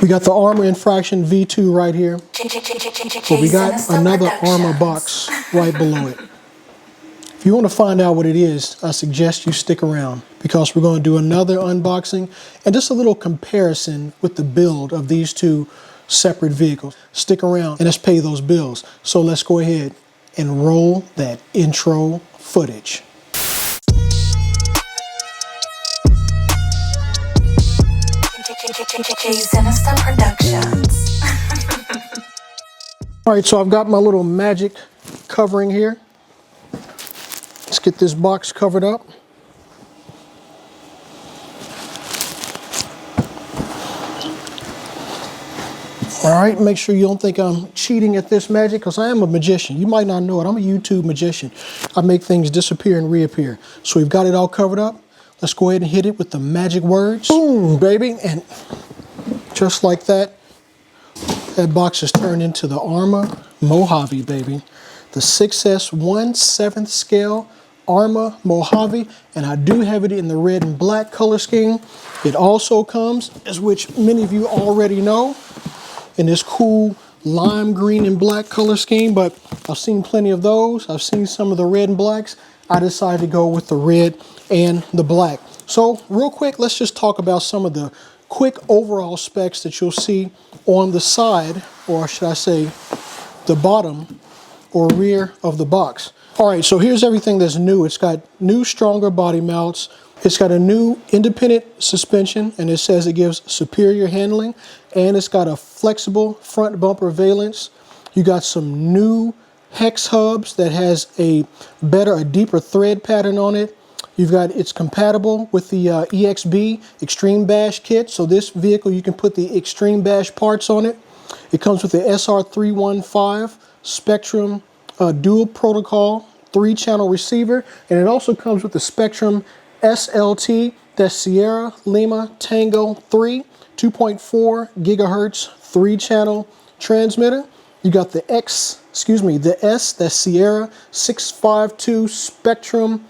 We got the Arrma Infraction V2 right here, but we got another Arrma box right below it. If you want to find out what it is, I suggest you stick around because we're going to do another unboxing and just a little comparison with the build of these two separate vehicles. Stick around and let's pay those bills. So let's go ahead and roll that intro footage. All right, so I've got my little magic covering here. Let's get this box covered up. All right, make sure you don't think I'm cheating at this magic because I am a magician. You might not know it. I'm a YouTube magician. I make things disappear and reappear. So we've got it all covered up. Let's go ahead and hit it with the magic words. Boom, baby. And just like that, that box is turned into the Arrma Mojave, baby. The 6S 1/7 scale Arrma Mojave, and I do have it in the red and black color scheme. It also comes, as which many of you already know, in this cool lime green and black color scheme, but I've seen plenty of those. I've seen some of the red and blacks. I decided to go with the red and the black. So real quick, let's just talk about some of the quick overall specs that you'll see on the side, or should I say the bottom or rear of the box. All right, so here's everything that's new. It's got new, stronger body mounts. It's got a new independent suspension, and it says it gives superior handling, and it's got a flexible front bumper valence. You got some new hex hubs that has a deeper thread pattern on it. It's compatible with the EXB Extreme Bash kit. So this vehicle, you can put the Extreme Bash parts on it. It comes with the SR315 Spectrum dual protocol 3-channel receiver, and it also comes with the Spectrum SLT, that's Sierra Lima Tango 3, 2.4 gigahertz 3-channel transmitter. You got the S, that's Sierra 652 Spectrum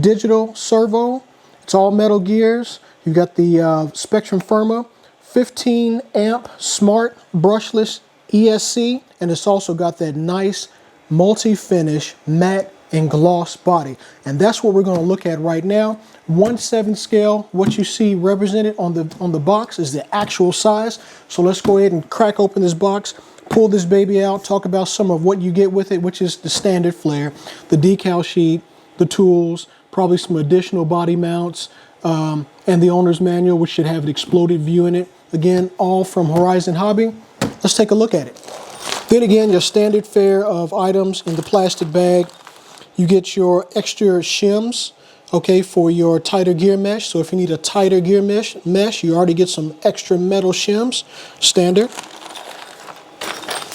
digital servo. It's all metal gears. You got the Spectrum Firma 15 amp smart brushless ESC, and it's also got that nice multi-finish matte and gloss body, and that's what we're going to look at right now. 1/7 scale. What you see represented on the box is the actual size. So let's go ahead and crack open this box, pull this baby out, talk about some of what you get with it, which is the standard flare, the decal sheet, the tools, probably some additional body mounts, and the owner's manual, which should have an exploded view in it. Again, all from Horizon Hobby. Let's take a look at it. Then again, your standard fare of items in the plastic bag. You get your extra shims, okay, for your tighter gear mesh. So if you need a tighter gear mesh, you already get some extra metal shims, standard.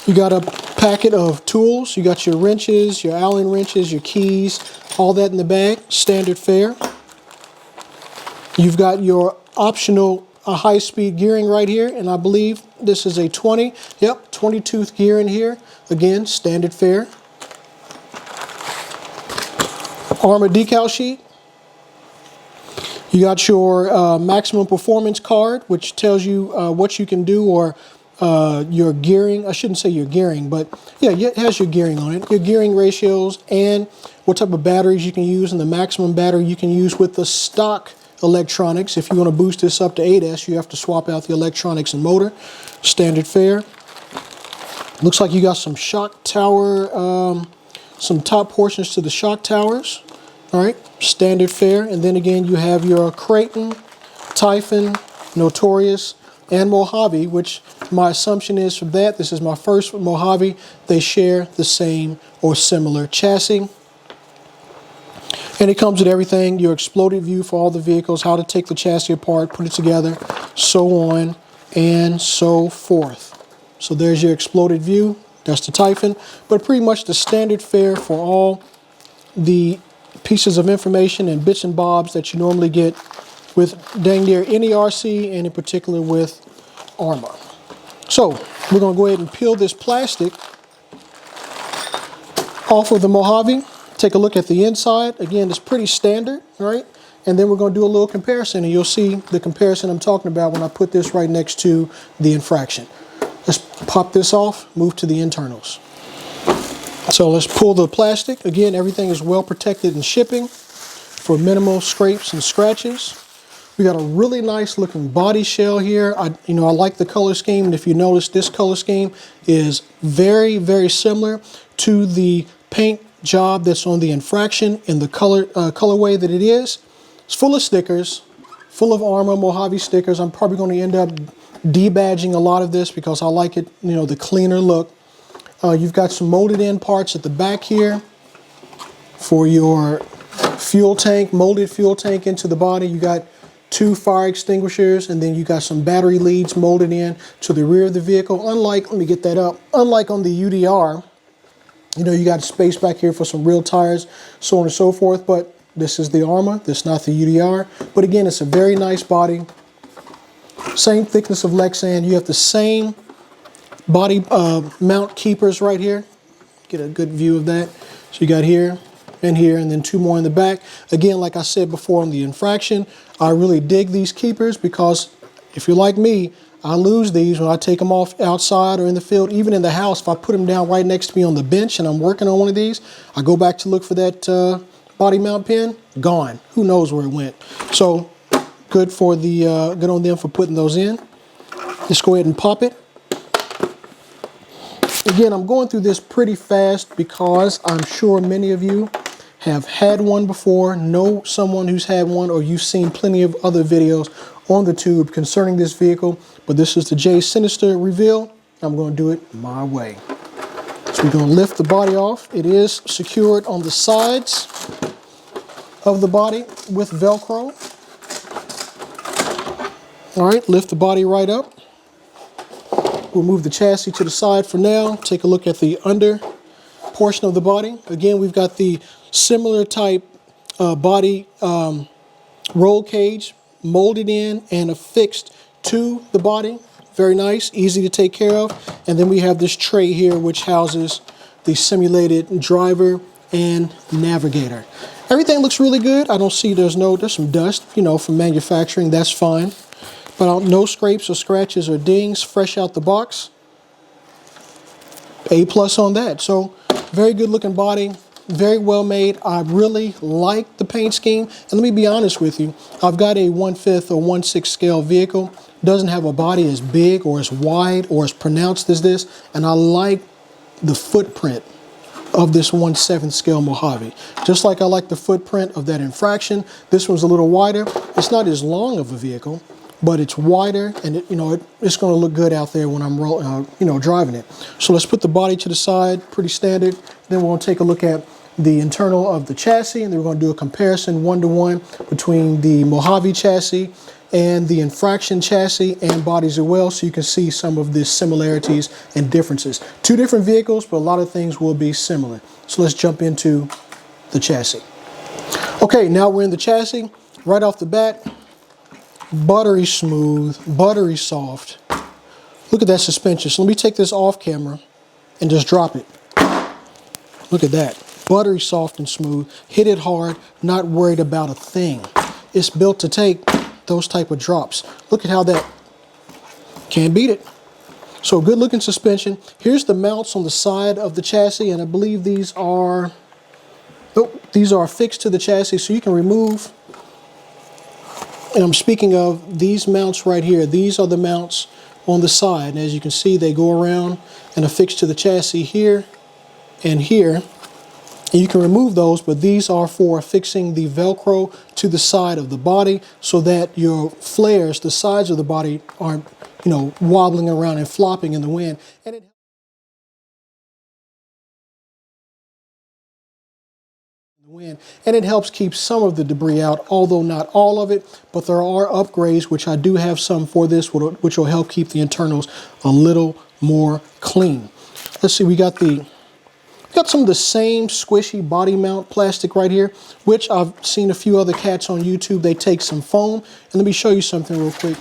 You got a packet of tools. You got your wrenches, your Allen wrenches, your keys, all that in the bag, standard fare. You've got your optional high-speed gearing right here, and I believe this is a 20-tooth gear in here. Again, standard fare. Arrma decal sheet. You got your maximum performance card, which tells you what you can do, or your gearing. I shouldn't say your gearing, but yeah, it has your gearing on it. Your gearing ratios and what type of batteries you can use, and the maximum battery you can use with the stock electronics. If you want to boost this up to 8S, you have to swap out the electronics and motor. Standard fare. Looks like you got some shock tower, some top portions to the shock towers. All right, standard fare. And then again, you have your Creighton, Typhon, Notorious, and Mojave, which my assumption is from that, this is my first with Mojave, they share the same or similar chassis. And it comes with everything, your exploded view for all the vehicles, how to take the chassis apart, put it together, so on and so forth. So there's your exploded view, that's the Typhon, but pretty much the standard fare for all the pieces of information and bits and bobs that you normally get with dang near any RC, and in particular with Arrma. So we're going to go ahead and peel this plastic off of the Mojave. Take a look at the inside. Again, it's pretty standard, right? and then we're going to do a little comparison, and you'll see the comparison I'm talking about when I put this right next to the infraction. Let's pop this off, move to the internals. So let's pull the plastic. Again, everything is well protected in shipping for minimal scrapes and scratches. We got a really nice looking body shell here. I like the color scheme, and if you notice, this color scheme is very, very similar to the paint job that's on the infraction in the colorway that it is. It's full of stickers, full of Arrma Mojave stickers. I'm probably going to end up debadging a lot of this because I like it, the cleaner look. You've got some molded in parts at the back here for your fuel tank, molded fuel tank into the body. You got 2 fire extinguishers, and then you got some battery leads molded in to the rear of the vehicle. Unlike, let me get that up, unlike on the UDR, you got space back here for some real tires, so on and so forth, but this is the Arrma, this is not the UDR. But again, it's a very nice body. Same thickness of Lexan. You have the same body mount keepers right here. Get a good view of that. So you got here, and here, and then 2 more in the back. Again, like I said before on the infraction, I really dig these keepers because if you're like me, I lose these when I take them off outside or in the field, even in the house. If I put them down right next to me on the bench and I'm working on one of these, I go back to look for that body mount pin, gone. Who knows where it went? So good for the good on them for putting those in. Just go ahead and pop it. Again, I'm going through this pretty fast because I'm sure many of you have had one before, know someone who's had one, or you've seen plenty of other videos on the tube concerning this vehicle. But this is the J Sinister reveal. I'm going to do it my way. So we're going to lift the body off. It is secured on the sides of the body with Velcro. All right, lift the body right up. We'll move the chassis to the side for now. Take a look at the under portion of the body. Again, we've got the similar type body roll cage molded in and affixed to the body. Very nice, easy to take care of. And then we have this tray here which houses the simulated driver and navigator. Everything looks really good. I don't see there's some dust, from manufacturing. That's fine. But no scrapes or scratches or dings, fresh out the box. A+ on that. So very good looking body, very well made. I really like the paint scheme. And let me be honest with you, I've got a 1/5 or 1/6 scale vehicle. Doesn't have a body as big or as wide or as pronounced as this. And I like the footprint of this 1/7 scale Mojave. Just like I like the footprint of that infraction, this one's a little wider. It's not as long of a vehicle, but it's wider, and it's going to look good out there when I'm driving it. So let's put the body to the side, pretty standard. Then we'll take a look at the internal of the chassis, and then we're going to do a comparison 1-to-1 between the Mojave chassis and the infraction chassis and bodies as well, so you can see some of the similarities and differences. 2 different vehicles, but a lot of things will be similar. So let's jump into the chassis. Okay, now we're in the chassis. Right off the bat, buttery smooth, buttery soft. Look at that suspension. So let me take this off camera and just drop it. Look at that. Buttery soft and smooth. Hit it hard, not worried about a thing. It's built to take those type of drops. Look at how that, can't beat it. So good looking suspension. Here's the mounts on the side of the chassis, and I believe these are affixed to the chassis, so you can remove. And I'm speaking of these mounts right here. These are the mounts on the side. And as you can see, they go around and affix to the chassis here and here. And you can remove those, but these are for affixing the Velcro to the side of the body so that your flares, the sides of the body, aren't, wobbling around and flopping in the wind. And it helps keep some of the debris out, although not all of it, but there are upgrades, which I do have some for this, which will help keep the internals a little more clean. Let's see, we got some of the same squishy body mount plastic right here, which I've seen a few other cats on YouTube. They take some foam, and let me show you something real quick.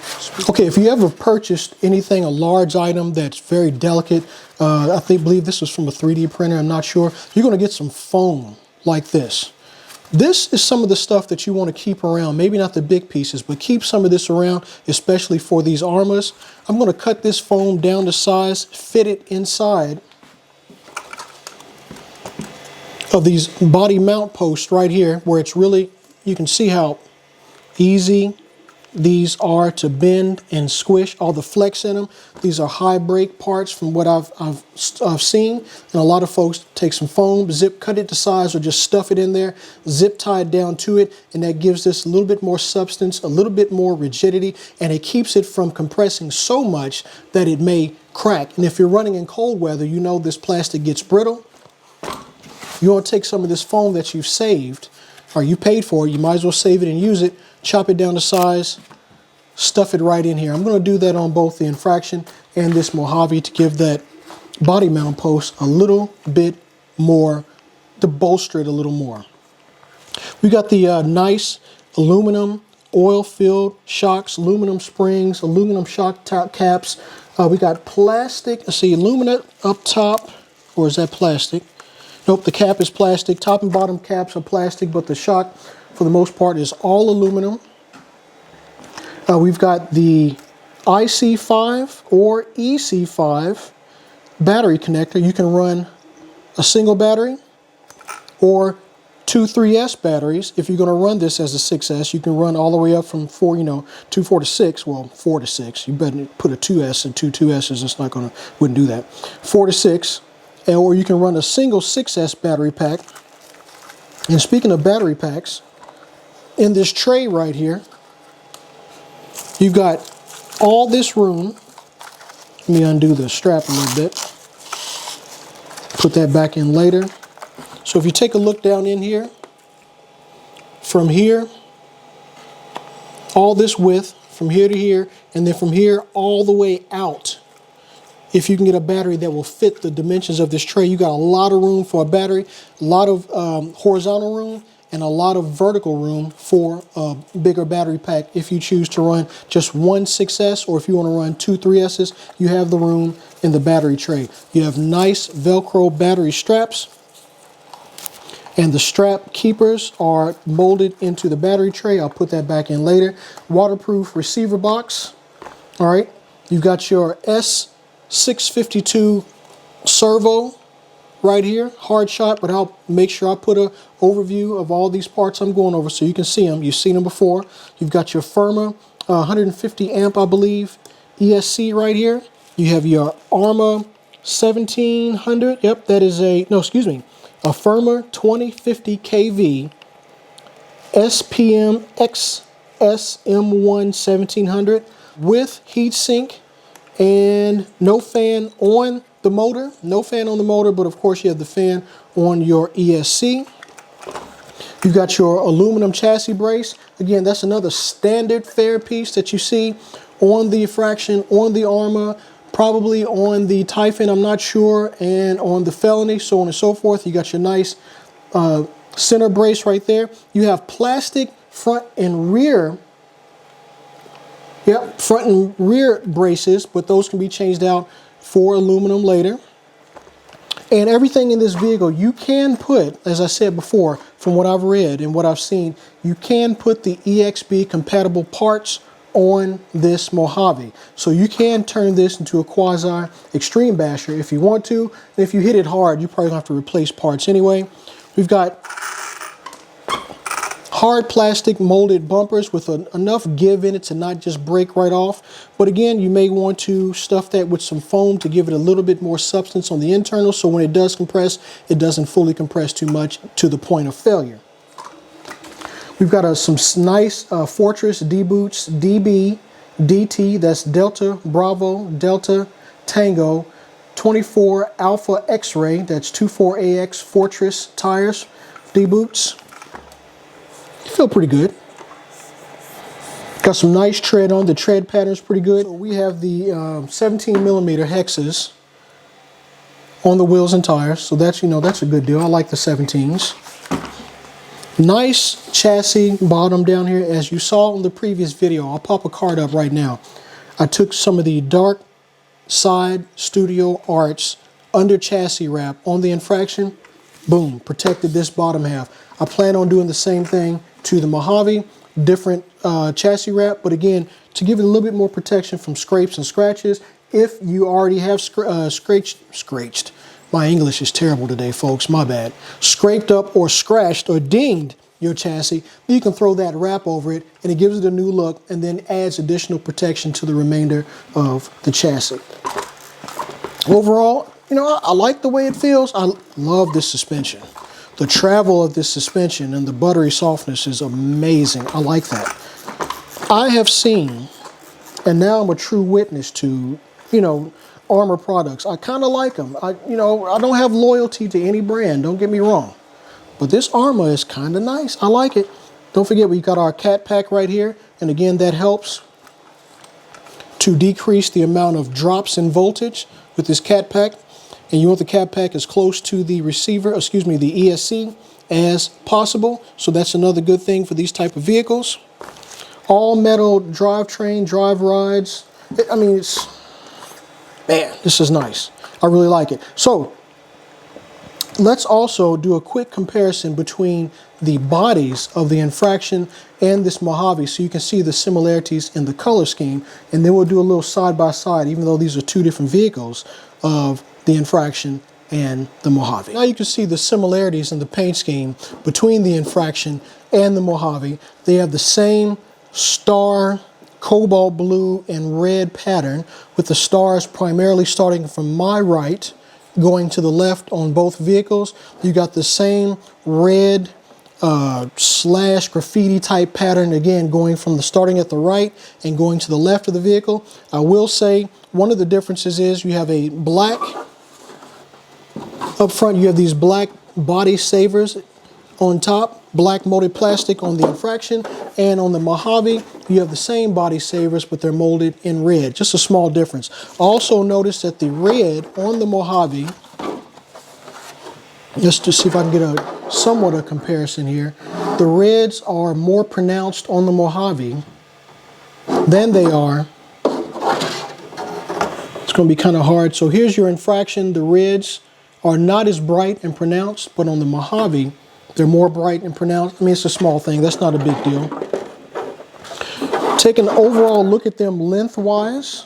Okay, if you ever purchased anything, a large item that's very delicate, I believe this was from a 3D printer, I'm not sure, you're gonna get some foam like this. This is some of the stuff that you want to keep around. Maybe not the big pieces, but keep some of this around, especially for these Arrmas. I'm going to cut this foam down to size, fit it inside of these body mount posts right here, where it's really, you can see how easy these are to bend and squish, all the flex in them. These are high break parts from what I've seen. And a lot of folks take some foam, zip cut it to size, or just stuff it in there, zip tie it down to it, and that gives this a little bit more substance, a little bit more rigidity, and it keeps it from compressing so much that it may crack. And if you're running in cold weather, you know this plastic gets brittle. You want to take some of this foam that you've saved, or you paid for it, you might as well save it and use it, chop it down to size, stuff it right in here. I'm going to do that on both the Infraction and this Mojave to give that body mount post a little bit more, to bolster it a little more. We got the nice aluminum oil-filled shocks, aluminum springs, aluminum shock top caps. We got plastic, let's see, aluminum up top, or is that plastic? Nope, the cap is plastic. Top and bottom caps are plastic, but the shock, for the most part, is all aluminum. We've got the IC5 or EC5 battery connector. You can run a single battery or two 3S batteries. If you're going to run this as a 6S, you can run all the way up from 4 to 6. Well, 4 to 6. You better put a 2S and two 2S's. It's not going to, wouldn't do that. 4 to 6. Or you can run a single 6S battery pack. And speaking of battery packs, in this tray right here, you've got all this room. Let me undo the strap a little bit. Put that back in later. So if you take a look down in here, from here, all this width, from here to here, and then from here all the way out. If you can get a battery that will fit the dimensions of this tray, you got a lot of room for a battery, a lot of horizontal room, and a lot of vertical room for a bigger battery pack. If you choose to run just one 6S, or if you want to run two 3S's, you have the room in the battery tray. You have nice Velcro battery straps, and the strap keepers are molded into the battery tray. I'll put that back in later. Waterproof receiver box. All right, you've got your S652 servo right here, hard shot, but I'll make sure I put an overview of all these parts I'm going over so you can see them. You've seen them before. You've got your Arrma 150 amp, I believe, ESC right here. You have your Arrma 1700. Yep, that is a Arrma 2050 kV SPM XSM1 1700 with heatsink. And no fan on the motor, but of course you have the fan on your ESC. You've got your aluminum chassis brace. Again, that's another standard fare piece that you see on the Infraction, on the Arrma, probably on the Typhon, I'm not sure, and on the Felony, so on and so forth. You got your nice center brace right there. You have plastic front and rear. Yep, front and rear braces, but those can be changed out for aluminum later. And everything in this vehicle, you can put, as I said before, from what I've read and what I've seen, you can put the EXB compatible parts on this Mojave. So you can turn this into a quasi extreme basher if you want to. And if you hit it hard, you probably have to replace parts anyway. We've got hard plastic molded bumpers with enough give in it to not just break right off. But again, you may want to stuff that with some foam to give it a little bit more substance on the internal, so when it does compress, it doesn't fully compress too much to the point of failure. We've got some nice Fortress D-Boots DB DT, that's Delta Bravo Delta Tango 24 Alpha X-Ray, that's 24AX Fortress tires, D-Boots. Feel pretty good. Got some nice tread on. The tread pattern's pretty good. So we have the 17 millimeter hexes on the wheels and tires. So that's, that's a good deal. I like the 17s. Nice chassis bottom down here. As you saw in the previous video, I'll pop a card up right now. I took some of the dark side studio arts under chassis wrap on the Infraction. Boom, protected this bottom half. I plan on doing the same thing to the Mojave, different chassis wrap, but again, to give it a little bit more protection from scrapes and scratches. If you already have scratched, my English is terrible today, folks, my bad, scraped up or scratched or dinged your chassis, you can throw that wrap over it and it gives it a new look and then adds additional protection to the remainder of the chassis. Overall, you know, I like the way it feels. I love this suspension. The travel of this suspension and the buttery softness is amazing. I like that. I have seen, and now I'm a true witness to, you know, Arrma products. I kind of like them. I don't have loyalty to any brand, don't get me wrong. But this Arrma is kind of nice. I like it. Don't forget, we've got our cat pack right here. And again, that helps to decrease the amount of drops in voltage with this cat pack. And you want the cat pack as close to the receiver, excuse me, the ESC as possible. So that's another good thing for these type of vehicles. All metal drivetrain, drive rides. I mean, man, this is nice. I really like it. So let's also do a quick comparison between the bodies of the Infraction and this Mojave so you can see the similarities in the color scheme. And then we'll do a little side by side, even though these are two different vehicles, of the Infraction and the Mojave. Now you can see the similarities in the paint scheme between the Infraction and the Mojave. They have the same star, cobalt blue and red pattern, with the stars primarily starting from my right, going to the left on both vehicles. You got the same red slash graffiti type pattern, again going from the starting at the right and going to the left of the vehicle. I will say one of the differences is you have a black up front. You have these black body savers on top, black molded plastic on the Infraction, and on the Mojave you have the same body savers but they're molded in red. Just a small difference. Also notice that the red on the Mojave, just to see if I can get a somewhat a comparison here, the reds are more pronounced on the Mojave than they are. It's going to be kind of hard. So here's your Infraction. The reds are not as bright and pronounced, but on the Mojave they're more bright and pronounced. I mean, it's a small thing. That's not a big deal. Take an overall look at them lengthwise.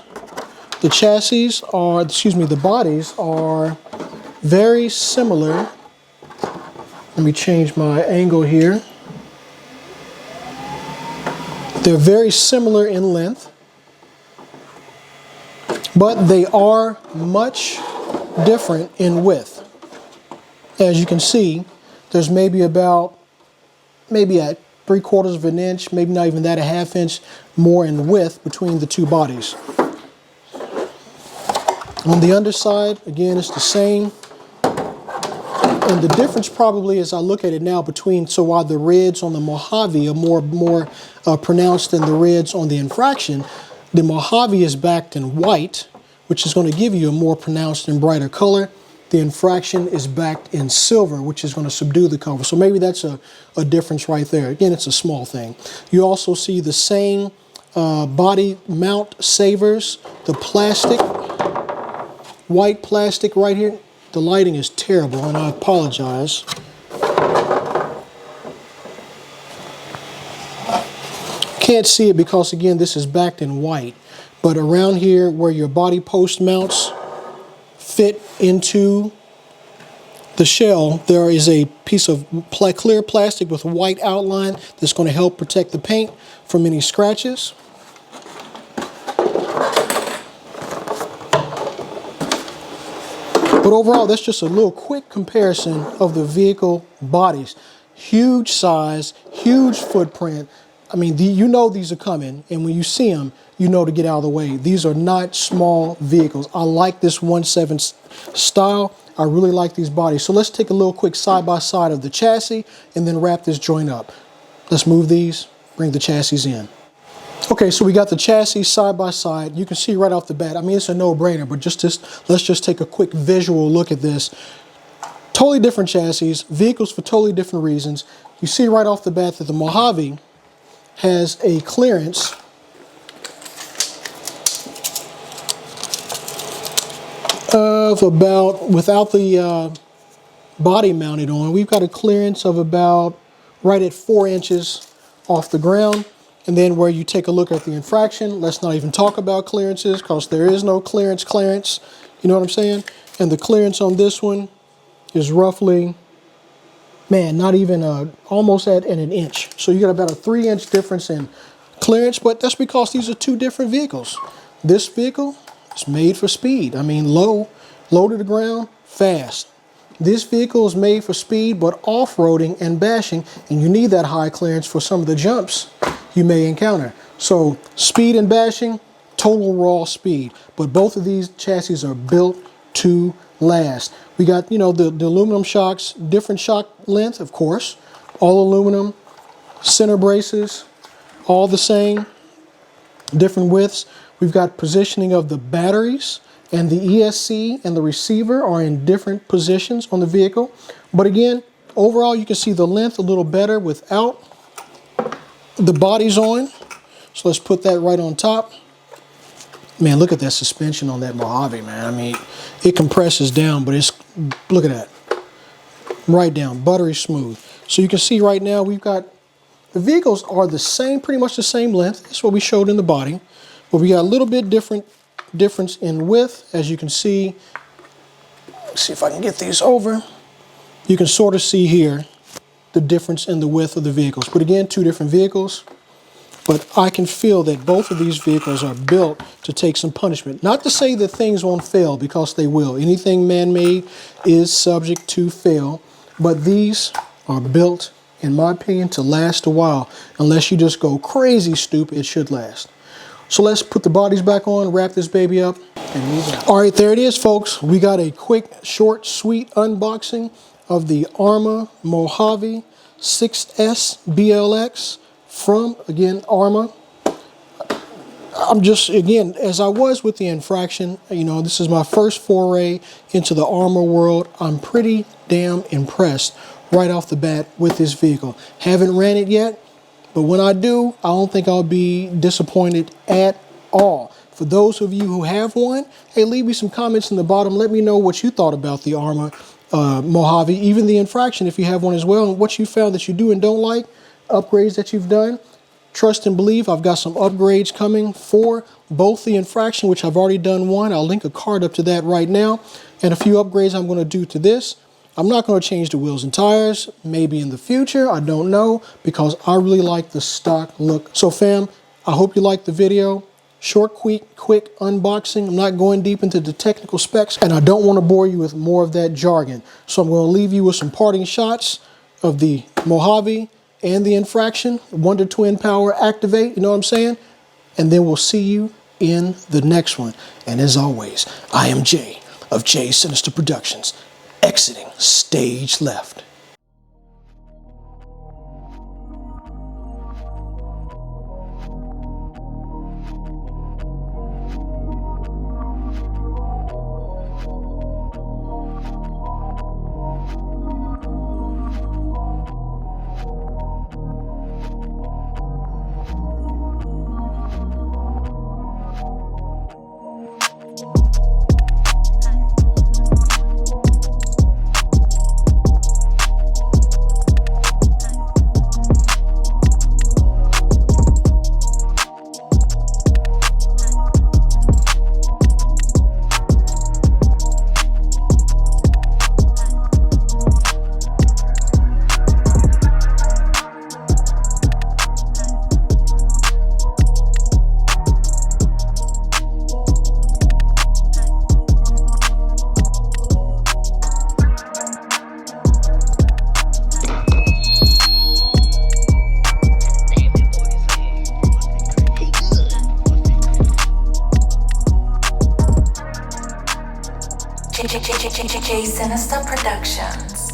The chassis are, excuse me, the bodies are very similar. Let me change my angle here. They're very similar in length, but they are much different in width. As you can see, there's maybe at 3/4 of an inch, maybe not even that, a ½ inch more in width between the two bodies. On the underside, again, it's the same. And the difference probably, as I look at it now, between, so while the reds on the Mojave are more pronounced than the reds on the Infraction, the Mojave is backed in white, which is going to give you a more pronounced and brighter color. The Infraction is backed in silver, which is going to subdue the color. So maybe that's a difference right there. Again, it's a small thing. You also see the same body mount savers, the plastic, white plastic right here. The lighting is terrible, and I apologize. Can't see it because, again, this is backed in white. But around here where your body post mounts fit into the shell, there is a piece of clear plastic with white outline that's going to help protect the paint from any scratches. But overall, that's just a little quick comparison of the vehicle bodies. Huge size, huge footprint. I mean, you know these are coming, and when you see them, you know to get out of the way. These are not small vehicles. I like this 1.7 style. I really like these bodies. So let's take a little quick side-by-side of the chassis and then wrap this joint up. Let's move these, bring the chassis in. Okay, so we got the chassis side by side. You can see right off the bat, I mean, it's a no-brainer, but let's just take a quick visual look at this. Totally different chassis, vehicles for totally different reasons. You see right off the bat that the Mojave has a clearance of about, without the body mounted on, we've got a clearance of about right at 4 inches off the ground. And then where you take a look at the infraction, let's not even talk about clearances because there is no clearance. You know what I'm saying? And the clearance on this one is roughly, man, not even almost at an inch. So you got about a 3-inch difference in clearance, but that's because these are two different vehicles. This vehicle is made for speed. I mean, low to the ground, fast. This vehicle is made for speed, but off-roading and bashing, and you need that high clearance for some of the jumps you may encounter. So speed and bashing, total raw speed. But both of these chassis are built to last. We got, you know, the aluminum shocks, different shock length, of course, all aluminum, center braces, all the same, different widths. We've got positioning of the batteries, and the ESC and the receiver are in different positions on the vehicle. But again, overall, you can see the length a little better without the bodies on. So let's put that right on top. Man, look at that suspension on that Mojave, man. I mean, it compresses down, but it's, look at that. Right down, buttery smooth. So you can see right now we've got, the vehicles are the same, pretty much the same length. That's what we showed in the body. But we got a little bit difference in width, as you can see. Let's see if I can get these over. You can sort of see here the difference in the width of the vehicles. But again, two different vehicles. But I can feel that both of these vehicles are built to take some punishment. Not to say that things won't fail, because they will. Anything man-made is subject to fail. But these are built, in my opinion, to last a while. Unless you just go crazy stupid, it should last. So let's put the bodies back on, wrap this baby up, and move on. All right, there it is, folks. We got a quick, short, sweet unboxing of the Arrma Mojave 6S BLX from, again, Arrma. I'm just, again, as I was with the Infraction, you know, this is my first foray into the Arrma world. I'm pretty damn impressed right off the bat with this vehicle. Haven't ran it yet, but when I do, I don't think I'll be disappointed at all. For those of you who have one, hey, leave me some comments in the bottom. Let me know what you thought about the Arrma Mojave, even the Infraction if you have one as well, and what you found that you do and don't like, upgrades that you've done. Trust and believe, I've got some upgrades coming for both the Infraction, which I've already done one. I'll link a card up to that right now, and a few upgrades I'm going to do to this. I'm not going to change the wheels and tires, maybe in the future, I don't know, because I really like the stock look. So fam, I hope you liked the video. Short, quick unboxing. I'm not going deep into the technical specs, and I don't want to bore you with more of that jargon. So I'm going to leave you with some parting shots of the Mojave and the Infraction, Wonder Twin Power Activate, you know what I'm saying? And then we'll see you in the next one. And as always, I am Jay of Jay Sinister Productions, exiting stage left. Jay Sinister Productions.